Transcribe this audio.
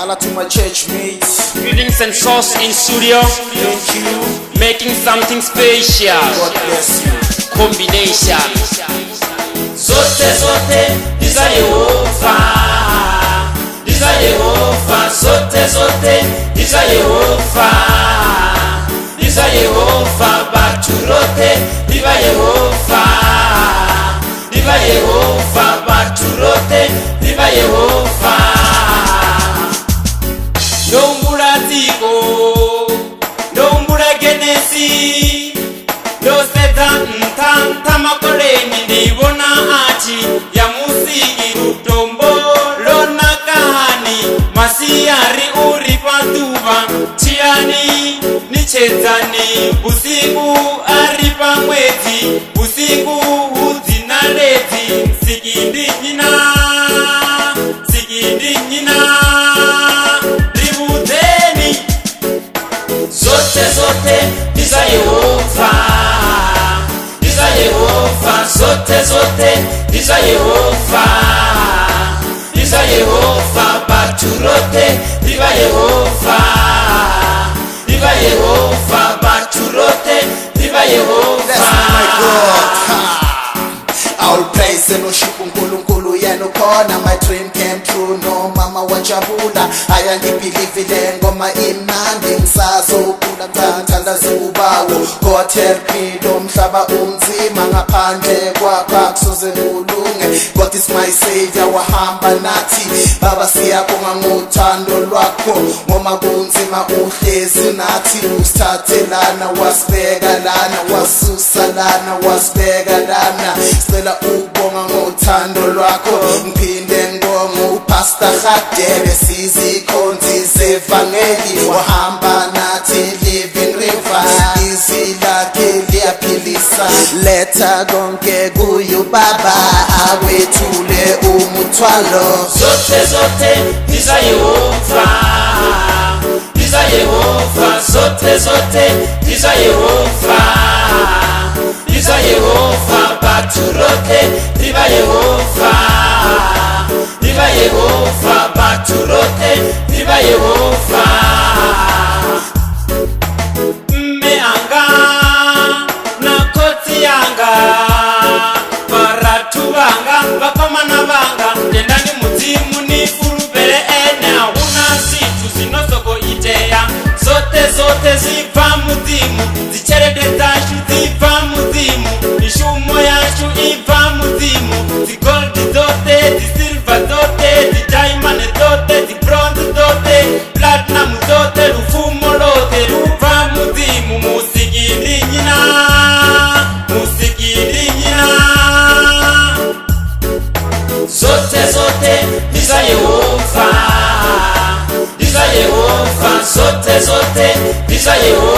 Holla to my church mates. Greetings and sauce in studio. Thank you. Making something special. God bless you. Combination. Zote zote Diza Yehova. Diza Yehova. Zote zote Diza Yehova. Diza Yehova. Baturote Diva Yehova. Diva Yehova. Baturote Diva Yehova. Dombura tiko, dombura genesi, doseta ntanta makoleni ndibona ati ya musiki rutombo lona kahani masiyari uri panduva chiani nichezani usiku aripa mwezi usiku udzinalezi sikindi nyina Diza Yehova, Diza Yehova, zote zote Diza Yehova, Diza Yehova, baturote Diva Yehova, Diva Yehova, baturote Diva Yehova. That's my God. I'll praise the Lord. Nkulunkulu yenu kona, my dream came true. No mama wajabula ayangipilivile ngoma imnandi ngisazokula ngithanda zubawo. God help me lo mhlaba unzima ngaphandle kwakho kusoze ulunge. God is my savior wahamba nathi baba siyabonga ngothando lwakho ngoma kunzima uhlezi nathi usithathelana wasibeka lana wasusa lana wasibeka lana sicela ukubonga ngothando lwakho ngiphinde ngibonge upastor Hadebe sizikhonzi zevangeli wahamba nathi living river izwi lakhe liyaphilisa letha konke kuyo baba awethule umuthwalo zote zote Diza Yehova Diza Yehova zote zote Diza Yehova Diza Yehova baturote Diva Yehova Diva Yehova baturote Diva Yehova Mmeanga na koti yanga baratu banga bakomana banga ndendani muzimu ni furubere ene una situ zinosoko iteya zote zote ziva muzimu zicherede tashu ziva muzimu ishumo yacu iva muzimu zi gold zote zi silver zote zi diamond zote zi bronze zote platinum zote rufumo lote ruva muzimu musigiri nyina musigiri nyina zote zote Diza Yehova Diza Yehova zote zote Diza Yehova